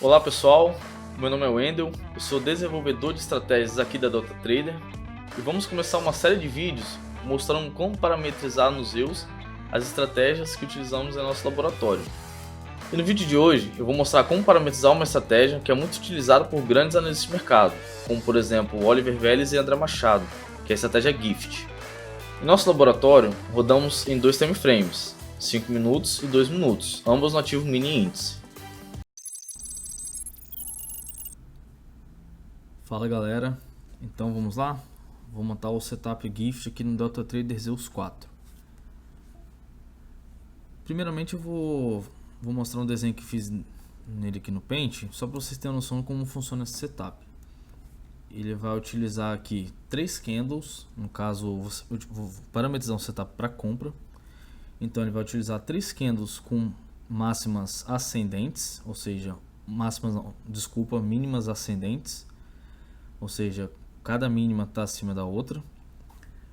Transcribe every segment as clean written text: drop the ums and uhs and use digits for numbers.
Olá pessoal, meu nome é Wendel, eu sou desenvolvedor de estratégias aqui da DotaTrader e vamos começar uma série de vídeos mostrando como parametrizar nos EUs as estratégias que utilizamos em nosso laboratório. E no vídeo de hoje eu vou mostrar como parametrizar uma estratégia que é muito utilizada por grandes analistas de mercado, como por exemplo Oliver Vélez e André Machado, que é a estratégia GIFT. Em nosso laboratório rodamos em dois time frames, 5 minutos e 2 minutos, ambos no ativo mini índice. Fala galera, então vamos lá? Vou montar o setup GIFT aqui no DotaTrader Zeus 4. Primeiramente eu vou mostrar um desenho que fiz nele aqui no Paint, só para vocês terem noção de como funciona esse setup. Ele vai utilizar aqui 3 candles, no caso eu vou parametrizar um setup para compra. Então ele vai utilizar 3 candles com máximas ascendentes, ou seja, mínimas ascendentes. Ou seja, cada mínima está acima da outra.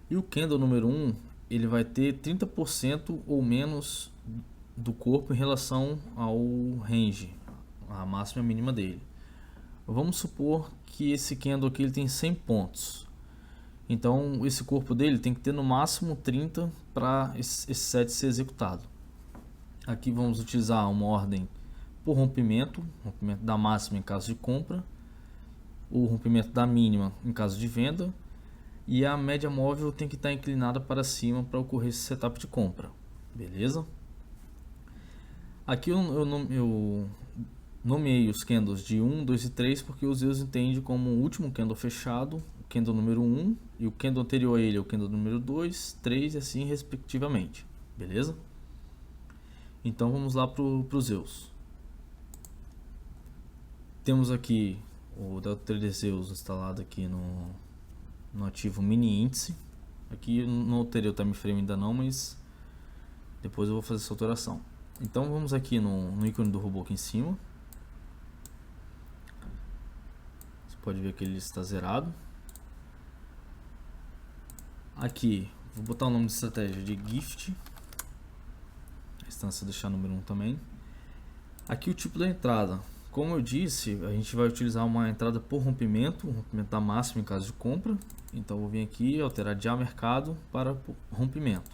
E o candle número 1, ele vai ter 30% ou menos do corpo em relação ao range, a máxima e a mínima dele. Vamos supor que esse candle aqui ele tem 100 pontos. Então esse corpo dele tem que ter no máximo 30 para esse set ser executado. Aqui vamos utilizar uma ordem por rompimento da máxima em caso de compra, o rompimento da mínima em caso de venda, e a média móvel tem que estar inclinada para cima para ocorrer esse setup de compra, beleza? Aqui eu nomeei os candles de 1, 2 e 3 porque os EUs entendem como o último candle fechado, o candle número 1, e o candle anterior a ele é o candle número 2, 3 e assim respectivamente, beleza? Então vamos lá para os EUs. Temos aqui o DotaTrader Zeus instalado aqui no ativo mini índice. Aqui eu não alterei o time frame ainda não, mas depois eu vou fazer essa alteração. Então vamos aqui no ícone do robô aqui em cima. Você pode ver que ele está zerado. Aqui vou botar o nome de estratégia de GIFT. A instância deixar número 1 também. Aqui o tipo da entrada. Como eu disse, a gente vai utilizar uma entrada por rompimento, rompimento da máxima em caso de compra. Então eu vou vir aqui e alterar de A mercado para rompimento.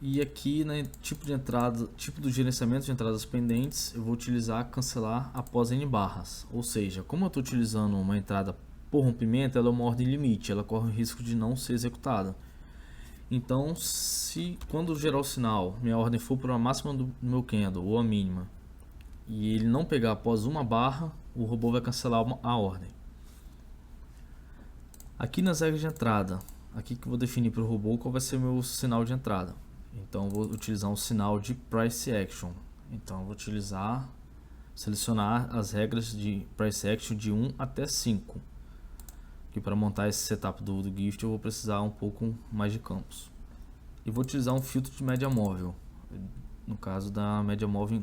E aqui no tipo de entrada, tipo do gerenciamento de entradas pendentes, eu vou utilizar cancelar após N barras. Ou seja, como eu estou utilizando uma entrada por rompimento, ela é uma ordem limite, ela corre o risco de não ser executada. Então, se quando gerar o sinal, minha ordem for para a máxima do meu candle ou a mínima, e ele não pegar após uma barra, o robô vai cancelar a ordem. Aqui nas regras de entrada, aqui que eu vou definir para o robô qual vai ser o meu sinal de entrada. Então, eu vou utilizar um sinal de Price Action. Então, eu vou selecionar as regras de Price Action de 1 até 5. Que para montar esse setup do GIFT eu vou precisar um pouco mais de campos. E vou utilizar um filtro de média móvel, no caso da média móvel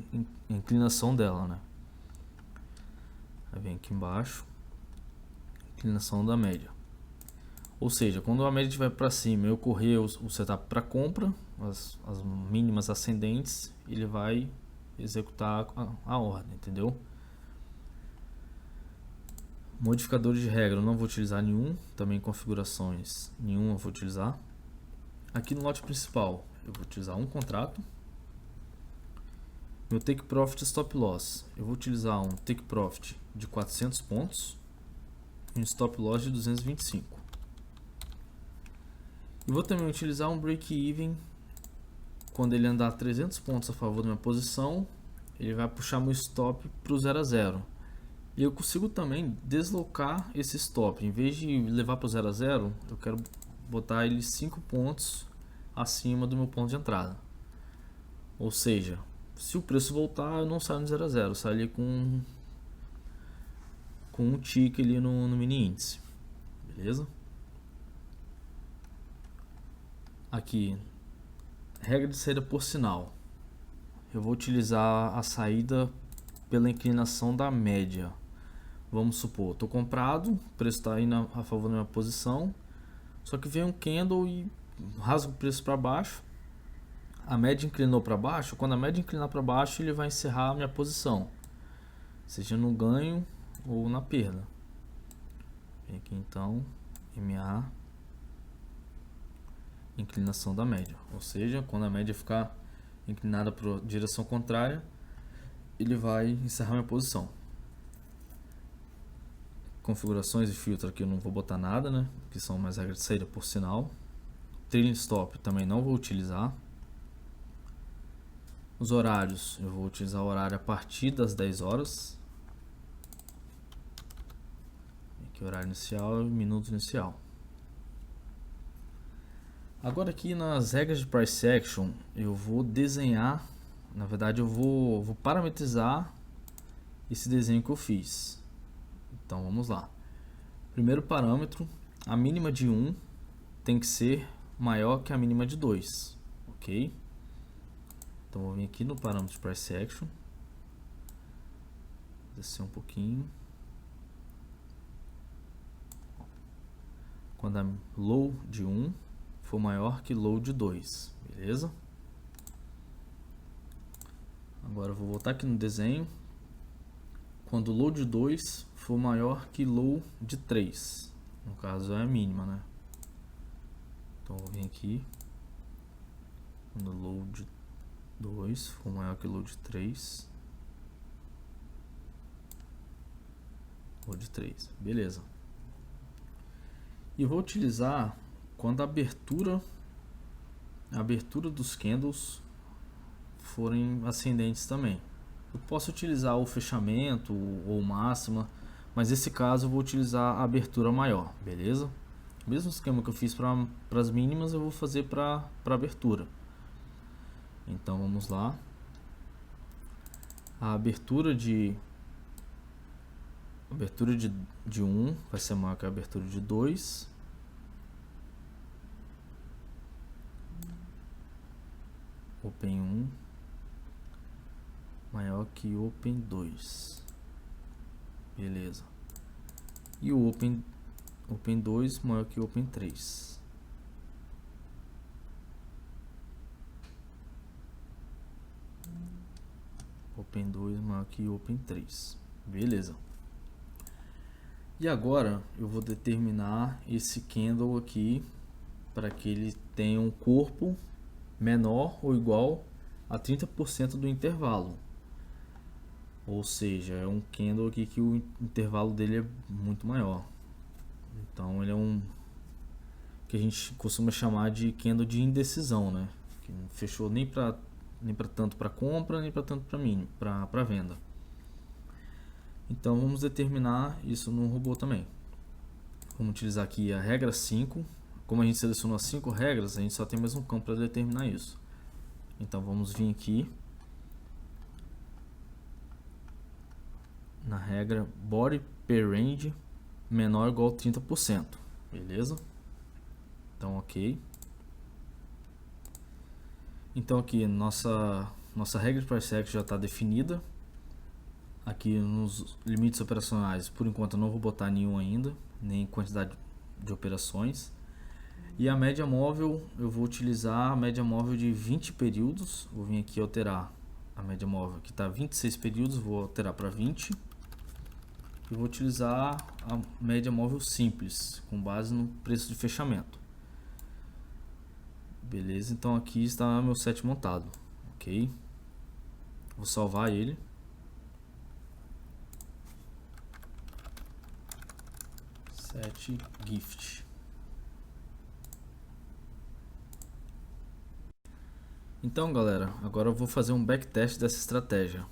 inclinação dela, né? Aí vem aqui embaixo, inclinação da média. Ou seja, quando a média estiver para cima e eu correr o setup para compra, as mínimas ascendentes, ele vai executar a ordem, entendeu? Modificadores de regra, eu não vou utilizar nenhum. Também configurações, nenhum eu vou utilizar. Aqui no lote principal, eu vou utilizar um contrato. Meu take profit stop loss, eu vou utilizar um take profit de 400 pontos e um stop loss de 225. E vou também utilizar um break even. Quando ele andar 300 pontos a favor da minha posição, ele vai puxar meu stop para o 0 a 0. E eu consigo também deslocar esse stop. Em vez de levar para o 0 a 0, eu quero botar ele 5 pontos acima do meu ponto de entrada. Ou seja, se o preço voltar, eu não saio no 0 a 0, eu saio ali com um tick ali no mini índice. Beleza? Aqui, regra de saída por sinal. Eu vou utilizar a saída pela inclinação da média. Vamos supor, estou comprado, o preço está indo a favor da minha posição, só que vem um candle e rasga o preço para baixo. a média inclinou para baixo, quando a média inclinar para baixo, ele vai encerrar a minha posição, seja no ganho ou na perda. Vem aqui então, MA, inclinação da média, ou seja, quando a média ficar inclinada para a direção contrária, ele vai encerrar minha posição. Configurações e filtro aqui eu não vou botar nada, né? Que são mais regras de saída por sinal. Trailing stop também não vou utilizar. Os horários, eu vou utilizar o horário a partir das 10 horas. Aqui horário inicial e minuto inicial. Agora aqui nas regras de Price Action eu vou desenhar, na verdade eu vou parametrizar esse desenho que eu fiz. Então vamos lá. Primeiro parâmetro, a mínima de 1 tem que ser maior que a mínima de 2, ok? Então vou vir aqui no parâmetro de Price Action, descer um pouquinho. Quando a low de 1 for maior que low de 2, beleza? Agora eu vou voltar aqui no desenho. Quando low de 2 for maior que low de 3, no caso é a mínima, né? Então vou vir aqui. Quando low de 2 for maior que low de 3, low de 3, beleza. E vou utilizar quando a abertura dos candles forem ascendentes também. Eu posso utilizar o fechamento ou máxima, mas nesse caso eu vou utilizar a abertura maior, beleza? O mesmo esquema que eu fiz para as mínimas eu vou fazer para abertura. Então vamos lá. A abertura de 1 vai ser maior que a abertura de 2. Open 1 maior que Open 2, beleza. E o Open 2 maior que Open 3. Open 2 maior que Open 3, beleza. E agora eu vou determinar esse candle aqui para que ele tenha um corpo menor ou igual a 30% do intervalo. Ou seja, é um candle aqui que o intervalo dele é muito maior. Então ele é um que a gente costuma chamar de candle de indecisão, né? Que não fechou nem para tanto para compra, nem para tanto para venda. Então vamos determinar isso no robô também. Vamos utilizar aqui a regra 5. Como a gente selecionou as 5 regras, a gente só tem mais um campo para determinar isso. Então vamos vir aqui na regra body per range menor ou igual a 30%, beleza? Então ok. Então aqui nossa regra de price action já está definida. Aqui nos limites operacionais, por enquanto eu não vou botar nenhum ainda, nem quantidade de operações. E a média móvel, eu vou utilizar a média móvel de 20 períodos. Vou vir aqui alterar a média móvel, que está 26 períodos, vou alterar para 20. E vou utilizar a média móvel simples, com base no preço de fechamento. Beleza, então aqui está meu set montado, ok? Vou salvar ele. Set gift. Então galera, agora eu vou fazer um backtest dessa estratégia.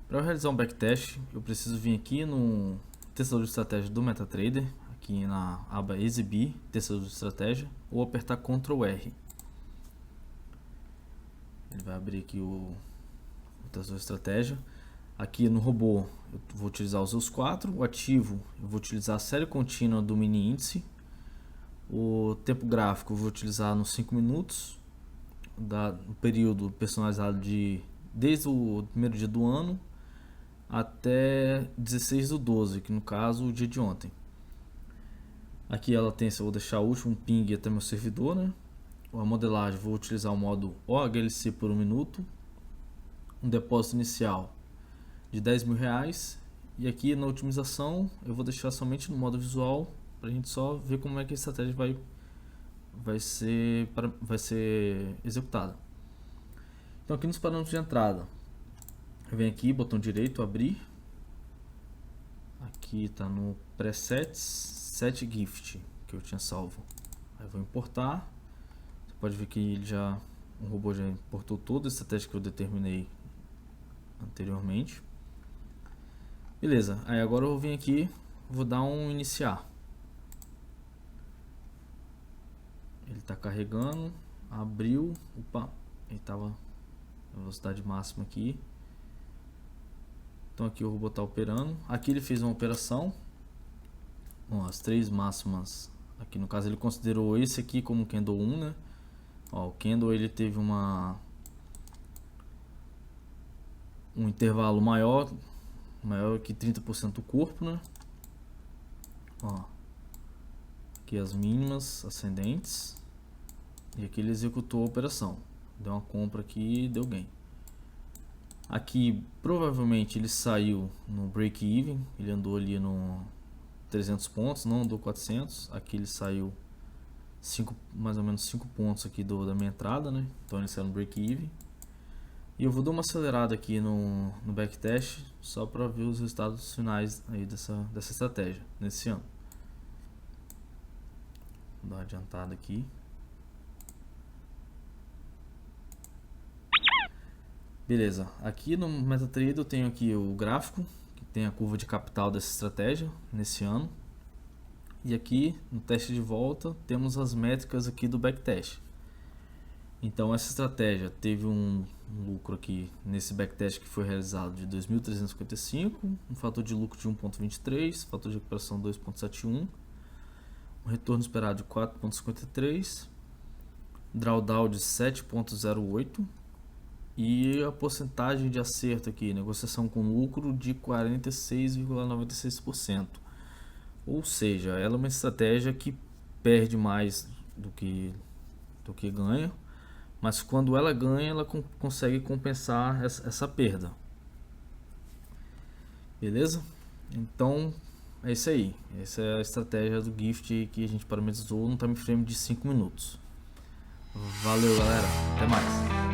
Para realizar um backtest, eu preciso vir aqui no testador de estratégia do MetaTrader, aqui na aba exibir testador de estratégia, ou apertar Ctrl R. Ele vai abrir aqui o testador de estratégia. Aqui no robô eu vou utilizar os seus 4, o ativo eu vou utilizar a série contínua do mini índice, o tempo gráfico eu vou utilizar nos 5 minutos, o período personalizado desde o primeiro dia do ano até 16/12, que no caso o dia de ontem. Aqui ela tem, eu vou deixar o último ping até meu servidor, né? a modelagem, vou utilizar o modo OHLC por 1 minuto, um depósito inicial de R$10.000, e aqui na otimização eu vou deixar somente no modo visual para a gente só ver como é que a estratégia vai ser executada. Então aqui nos parâmetros de entrada, eu venho aqui, botão direito, abrir. Aqui está no presets, set gift que eu tinha salvo. Aí eu vou importar. Você pode ver que o robô já importou toda a estratégia que eu determinei anteriormente. Beleza, aí agora eu vou vir aqui, vou dar um iniciar. Ele está carregando, abriu, opa, ele estava na velocidade máxima aqui. Então aqui o robô está operando. Aqui ele fez uma operação. Bom, as 3 máximas. Aqui no caso ele considerou esse aqui como candle 1, né? Ó, o candle ele teve um intervalo maior que 30% do corpo, né? Ó, aqui as mínimas ascendentes. E aqui ele executou a operação. Deu uma compra aqui e deu gain. Aqui provavelmente ele saiu no break-even, ele andou ali no 300 pontos, não andou 400. Aqui ele saiu mais ou menos 5 pontos aqui da minha entrada, né? Então ele saiu no break-even. E eu vou dar uma acelerada aqui no backtest só para ver os resultados finais aí dessa estratégia nesse ano. Vou dar uma adiantada aqui. Beleza, aqui no MetaTrader eu tenho aqui o gráfico, que tem a curva de capital dessa estratégia nesse ano. E aqui no teste de volta temos as métricas aqui do backtest. Então essa estratégia teve um lucro aqui nesse backtest que foi realizado de 2.355, um fator de lucro de 1.23, fator de recuperação 2.71, um retorno esperado de 4.53, drawdown de 7.08, e a porcentagem de acerto aqui, negociação com lucro de 46,96%. Ou seja, ela é uma estratégia que perde mais do que ganha, mas quando ela ganha, ela consegue compensar essa perda. Beleza? Então é isso aí. Essa é a estratégia do GIFT que a gente parametrizou no time frame de 5 minutos. Valeu, galera. Até mais.